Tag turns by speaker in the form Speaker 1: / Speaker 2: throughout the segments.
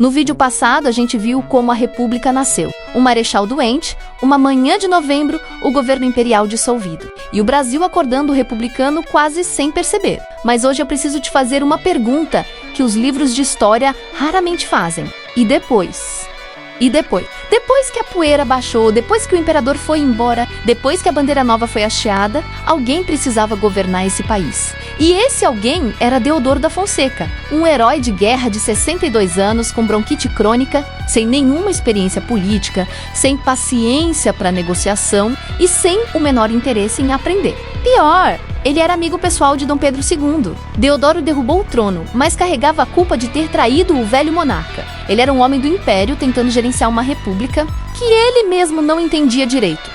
Speaker 1: No vídeo passado, a gente viu como a República nasceu. Um marechal doente, uma manhã de novembro, o governo imperial dissolvido. E o Brasil acordando republicano quase sem perceber. Mas hoje eu preciso te fazer uma pergunta que os livros de história raramente fazem. E depois? Depois que a poeira baixou, depois que o imperador foi embora, depois que a bandeira nova foi hasteada, alguém precisava governar esse país. E esse alguém era Deodoro da Fonseca, um herói de guerra de 62 anos, com bronquite crônica, sem nenhuma experiência política, sem paciência para negociação e sem o menor interesse em aprender. Pior, ele era amigo pessoal de Dom Pedro II. Deodoro derrubou o trono, mas carregava a culpa de ter traído o velho monarca. Ele era um homem do império tentando gerenciar uma república que ele mesmo não entendia direito.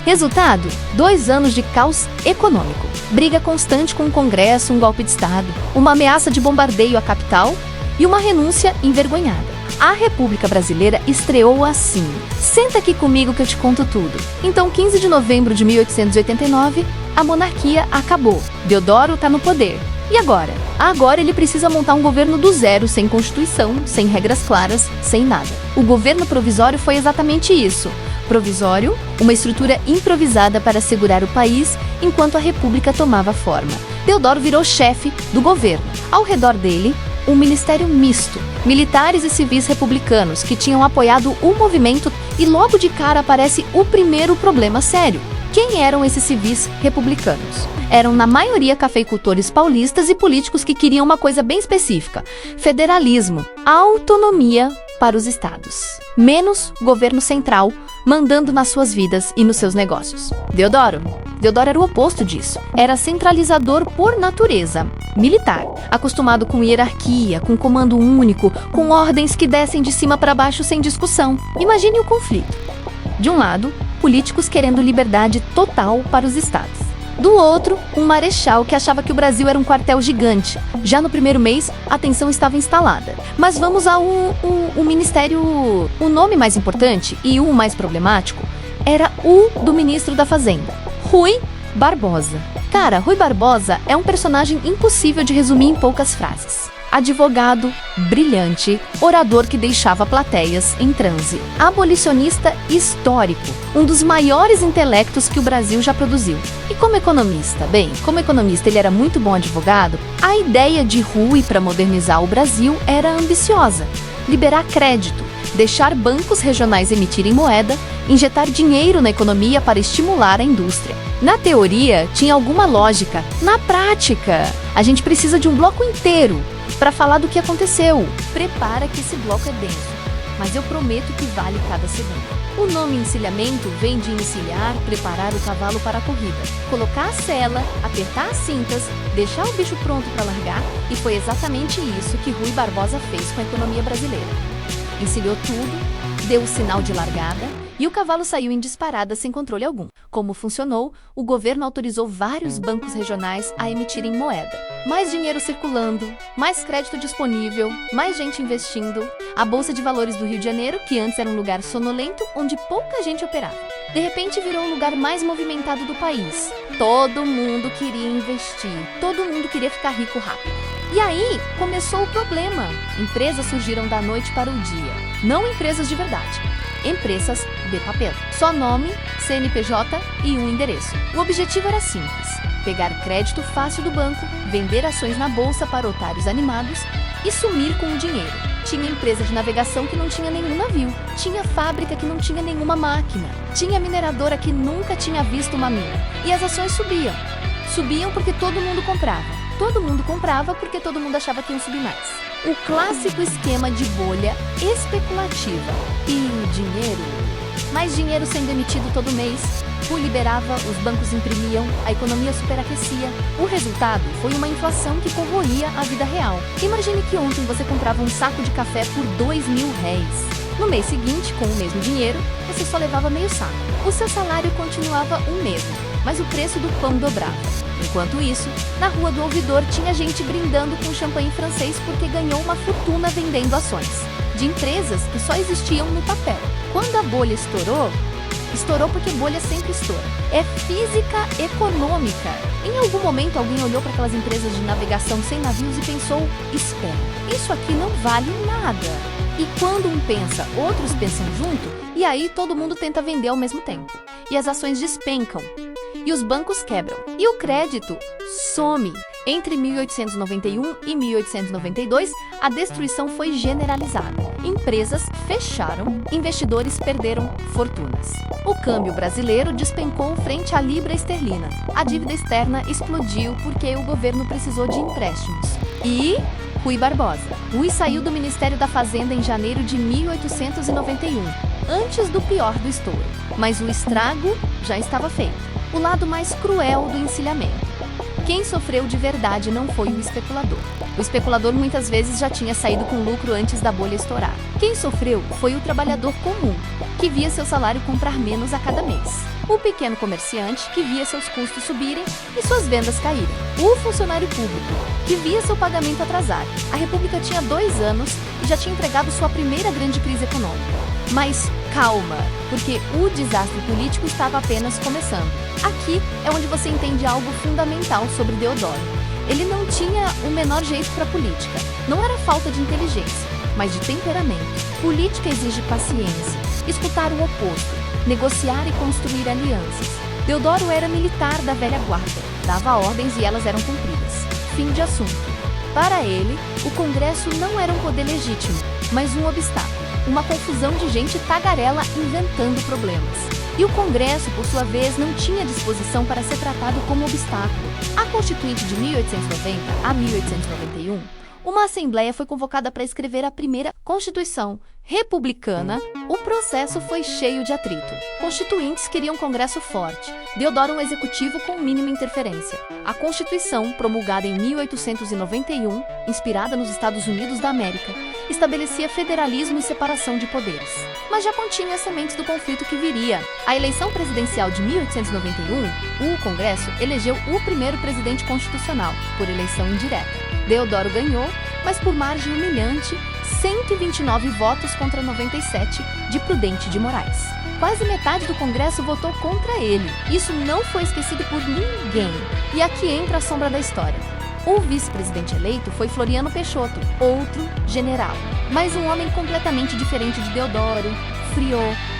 Speaker 1: Resultado? 2 anos de caos econômico. Briga constante com o Congresso, um golpe de Estado, uma ameaça de bombardeio à capital e uma renúncia envergonhada. A República Brasileira estreou assim. Senta aqui comigo que eu te conto tudo. Então, 15 de novembro de 1889, a monarquia acabou. Deodoro está no poder. E agora? Agora ele precisa montar um governo do zero, sem constituição, sem regras claras, sem nada. O governo provisório foi exatamente isso. Provisório, uma estrutura improvisada para segurar o país enquanto a república tomava forma. Deodoro virou chefe do governo. Ao redor dele, um ministério misto, militares e civis republicanos que tinham apoiado o movimento, e logo de cara aparece o primeiro problema sério. Quem eram esses civis republicanos? Eram na maioria cafeicultores paulistas e políticos que queriam uma coisa bem específica: federalismo, autonomia para os estados, menos governo central mandando nas suas vidas e nos seus negócios. Deodoro era o oposto disso. Era centralizador por natureza, militar, acostumado com hierarquia, com comando único, com ordens que descem de cima para baixo sem discussão. Imagine o conflito. De um lado, políticos querendo liberdade total para os estados. Do outro, um marechal que achava que o Brasil era um quartel gigante. Já no primeiro mês, a tensão estava instalada. Mas vamos ao ministério... O nome mais importante e o mais problemático era o do ministro da Fazenda, Rui Barbosa. Cara, Rui Barbosa é um personagem impossível de resumir em poucas frases. Advogado, brilhante, orador que deixava plateias em transe, abolicionista histórico, um dos maiores intelectos que o Brasil já produziu. E como economista? Bem, como economista ele era muito bom advogado. A ideia de Rui para modernizar o Brasil era ambiciosa: liberar crédito, deixar bancos regionais emitirem moeda, injetar dinheiro na economia para estimular a indústria. Na teoria, tinha alguma lógica. Na prática, a gente precisa de um bloco inteiro para falar do que aconteceu. Prepara que esse bloco é denso, mas eu prometo que vale cada segundo. O nome encilhamento vem de encilhar, preparar o cavalo para a corrida, colocar a sela, apertar as cintas, deixar o bicho pronto para largar, e foi exatamente isso que Rui Barbosa fez com a economia brasileira. Encilhou tudo, deu o sinal de largada e o cavalo saiu em disparada sem controle algum. Como funcionou? O governo autorizou vários bancos regionais a emitirem moeda. Mais dinheiro circulando, mais crédito disponível, mais gente investindo. A Bolsa de Valores do Rio de Janeiro, que antes era um lugar sonolento onde pouca gente operava, de repente virou o lugar mais movimentado do país. Todo mundo queria investir, todo mundo queria ficar rico rápido. E aí começou o problema. Empresas surgiram da noite para o dia. Não empresas de verdade. Empresas de papel. Só nome, CNPJ e um endereço. O objetivo era simples: pegar crédito fácil do banco, vender ações na bolsa para otários animados e sumir com o dinheiro. Tinha empresa de navegação que não tinha nenhum navio. Tinha fábrica que não tinha nenhuma máquina. Tinha mineradora que nunca tinha visto uma mina. E as ações subiam. Subiam porque todo mundo comprava. Todo mundo comprava porque todo mundo achava que iam subir mais. O clássico esquema de bolha especulativa. E o dinheiro? Mais dinheiro sendo emitido todo mês. Rui liberava, os bancos imprimiam, a economia superaquecia. O resultado foi uma inflação que corroía a vida real. Imagine que ontem você comprava um saco de café por R$2.000. No mês seguinte, com o mesmo dinheiro, você só levava meio saco. O seu salário continuava o mesmo, mas o preço do pão dobrava. Enquanto isso, na Rua do Ouvidor tinha gente brindando com champanhe francês porque ganhou uma fortuna vendendo ações de empresas que só existiam no papel. Quando a bolha estourou porque bolha sempre estoura. É física econômica. Em algum momento alguém olhou para aquelas empresas de navegação sem navios e pensou: espera, isso aqui não vale nada. E quando um pensa, outros pensam junto, e aí todo mundo tenta vender ao mesmo tempo. E as ações despencam. E os bancos quebram. E o crédito some. Entre 1891 e 1892, a destruição foi generalizada. Empresas fecharam, investidores perderam fortunas. O câmbio brasileiro despencou frente à libra esterlina. A dívida externa explodiu porque o governo precisou de empréstimos. E Rui Barbosa. Rui saiu do Ministério da Fazenda em janeiro de 1891, antes do pior do estouro. Mas o estrago já estava feito. O lado mais cruel do encilhamento. Quem sofreu de verdade não foi o especulador. O especulador muitas vezes já tinha saído com lucro antes da bolha estourar. Quem sofreu foi o trabalhador comum, que via seu salário comprar menos a cada mês. O pequeno comerciante, que via seus custos subirem e suas vendas caírem. O funcionário público, que via seu pagamento atrasar. A República tinha 2 anos e já tinha entregado sua primeira grande crise econômica. Mas calma, porque o desastre político estava apenas começando. Aqui é onde você entende algo fundamental sobre Deodoro. Ele não tinha o menor jeito para política. Não era falta de inteligência, mas de temperamento. Política exige paciência, escutar o oposto, negociar e construir alianças. Deodoro era militar da velha guarda, dava ordens e elas eram cumpridas. Fim de assunto. Para ele, o Congresso não era um poder legítimo, mas um obstáculo. Uma confusão de gente tagarela inventando problemas. E o Congresso, por sua vez, não tinha disposição para ser tratado como obstáculo. A Constituinte de 1890 a 1891, uma assembleia foi convocada para escrever a primeira Constituição republicana. O processo foi cheio de atrito. Constituintes queriam um Congresso forte, Deodoro um executivo com mínima interferência. A Constituição, promulgada em 1891, inspirada nos Estados Unidos da América, estabelecia federalismo e separação de poderes. Mas já continha as sementes do conflito que viria. A eleição presidencial de 1891, o Congresso elegeu o primeiro presidente constitucional, por eleição indireta. Deodoro ganhou, mas por margem humilhante, 129 votos contra 97 de Prudente de Moraes. Quase metade do Congresso votou contra ele. Isso não foi esquecido por ninguém. E aqui entra a sombra da história. O vice-presidente eleito foi Floriano Peixoto, outro general, mas um homem completamente diferente de Deodoro, frio,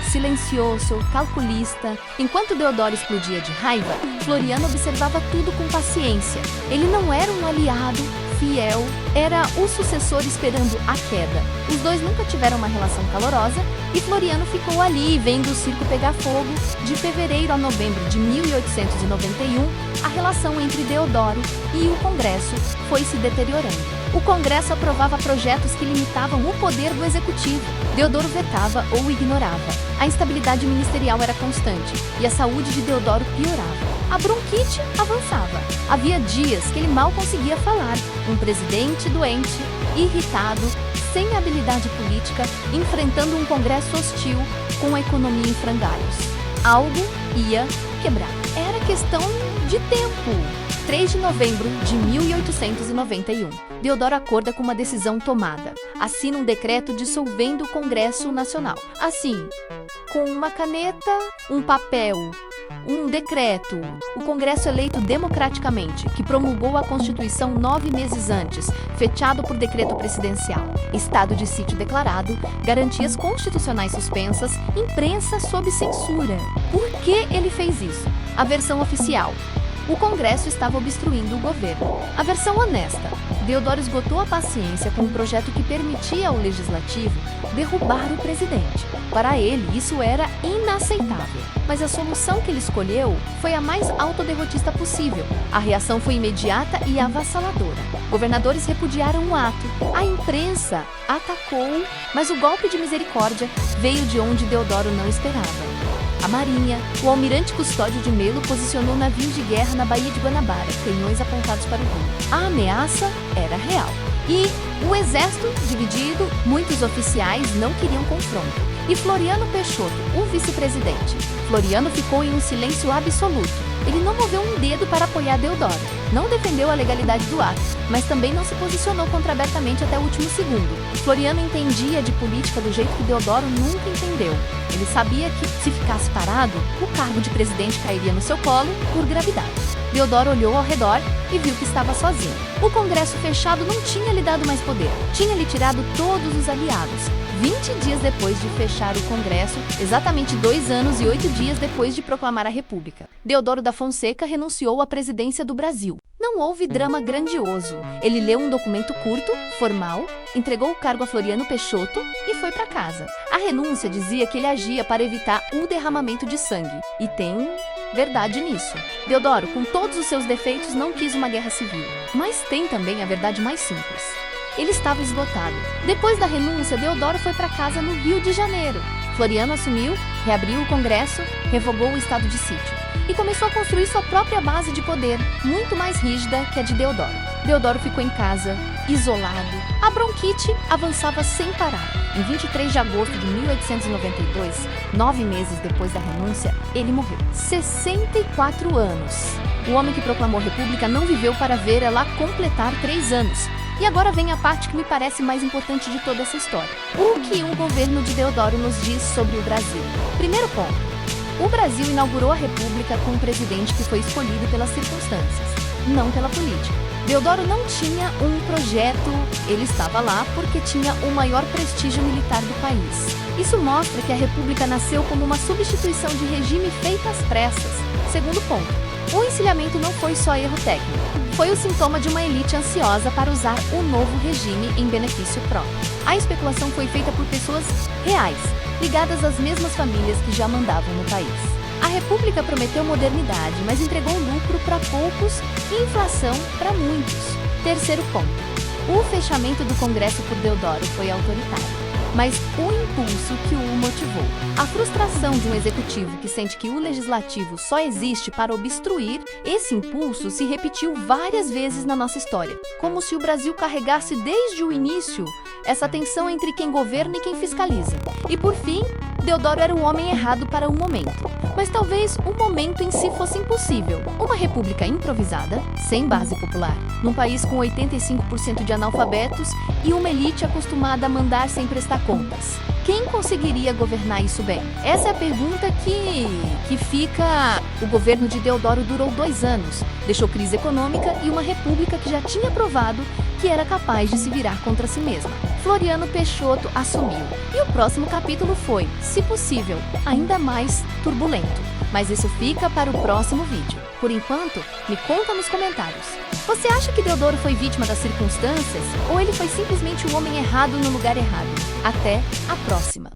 Speaker 1: silencioso, calculista. Enquanto Deodoro explodia de raiva, Floriano observava tudo com paciência. Ele não era um aliado fiel, era o sucessor esperando a queda. Os dois nunca tiveram uma relação calorosa e Floriano ficou ali vendo o circo pegar fogo. De fevereiro a novembro de 1891, a relação entre Deodoro e o Congresso foi se deteriorando. O Congresso aprovava projetos que limitavam o poder do Executivo. Deodoro vetava ou ignorava. A instabilidade ministerial era constante e a saúde de Deodoro piorava. A bronquite avançava. Havia dias que ele mal conseguia falar. Um presidente doente, irritado, sem habilidade política, enfrentando um Congresso hostil com a economia em frangalhos. Algo ia quebrar. Era questão de tempo. 3 de novembro de 1891. Deodoro acorda com uma decisão tomada. Assina um decreto dissolvendo o Congresso Nacional. Assim, com uma caneta, um papel, um decreto. O Congresso eleito democraticamente, que promulgou a Constituição 9 meses antes, fechado por decreto presidencial. Estado de sítio declarado, garantias constitucionais suspensas, imprensa sob censura. Por que ele fez isso? A versão oficial. O Congresso estava obstruindo o governo. A versão honesta. Deodoro esgotou a paciência com um projeto que permitia ao Legislativo derrubar o presidente. Para ele, isso era inaceitável. Mas a solução que ele escolheu foi a mais autoderrotista possível. A reação foi imediata e avassaladora. Governadores repudiaram o ato. A imprensa atacou, mas o golpe de misericórdia veio de onde Deodoro não esperava. A Marinha, o almirante Custódio de Melo posicionou navios de guerra na Baía de Guanabara, canhões apontados para o rio. A ameaça era real. E o exército dividido, muitos oficiais não queriam confronto. E Floriano Peixoto, o vice-presidente. Floriano ficou em um silêncio absoluto. Ele não moveu um dedo para apoiar Deodoro. Não defendeu a legalidade do ato, mas também não se posicionou contra abertamente até o último segundo. Floriano entendia de política do jeito que Deodoro nunca entendeu. Ele sabia que, se ficasse parado, o cargo de presidente cairia no seu colo por gravidade. Deodoro olhou ao redor e viu que estava sozinho. O Congresso fechado não tinha lhe dado mais poder, tinha lhe tirado todos os aliados. 20 dias depois de fechar o Congresso, exatamente 2 anos e 8 dias depois de proclamar a República, Deodoro da Fonseca renunciou à presidência do Brasil. Não houve drama grandioso. Ele leu um documento curto, formal, entregou o cargo a Floriano Peixoto e foi para casa. A renúncia dizia que ele agia para evitar o derramamento de sangue. E tem verdade nisso. Deodoro, com todos os seus defeitos, não quis uma guerra civil. Mas tem também a verdade mais simples. Ele estava esgotado. Depois da renúncia, Deodoro foi para casa no Rio de Janeiro. Floriano assumiu, reabriu o Congresso, revogou o estado de sítio e começou a construir sua própria base de poder, muito mais rígida que a de Deodoro. Deodoro ficou em casa, isolado. A bronquite avançava sem parar. Em 23 de agosto de 1892, 9 meses depois da renúncia, ele morreu. 64 anos. O homem que proclamou a República não viveu para ver ela completar 3 anos. E agora vem a parte que me parece mais importante de toda essa história. O que o governo de Deodoro nos diz sobre o Brasil? Primeiro ponto. O Brasil inaugurou a República com um presidente que foi escolhido pelas circunstâncias, não pela política. Deodoro não tinha um projeto, ele estava lá porque tinha o maior prestígio militar do país. Isso mostra que a República nasceu como uma substituição de regime feita às pressas. Segundo ponto. O encilhamento não foi só erro técnico, foi o sintoma de uma elite ansiosa para usar o novo regime em benefício próprio. A especulação foi feita por pessoas reais, ligadas às mesmas famílias que já mandavam no país. A República prometeu modernidade, mas entregou lucro para poucos e inflação para muitos. Terceiro ponto. O fechamento do Congresso por Deodoro foi autoritário. Mas o impulso que o motivou. A frustração de um executivo que sente que o legislativo só existe para obstruir, esse impulso se repetiu várias vezes na nossa história, como se o Brasil carregasse desde o início essa tensão entre quem governa e quem fiscaliza. E por fim, Deodoro era o homem errado para o momento. Mas talvez o momento em si fosse impossível. Uma república improvisada, sem base popular, num país com 85% de analfabetos e uma elite acostumada a mandar sem prestar contas. Quem conseguiria governar isso bem? Essa é a pergunta que fica. O governo de Deodoro durou 2 anos, deixou crise econômica e uma república que já tinha provado que era capaz de se virar contra si mesma. Floriano Peixoto assumiu. E o próximo capítulo foi, se possível, ainda mais turbulento. Mas isso fica para o próximo vídeo. Por enquanto, me conta nos comentários. Você acha que Deodoro foi vítima das circunstâncias ou ele foi simplesmente o homem errado no lugar errado? Até a próxima!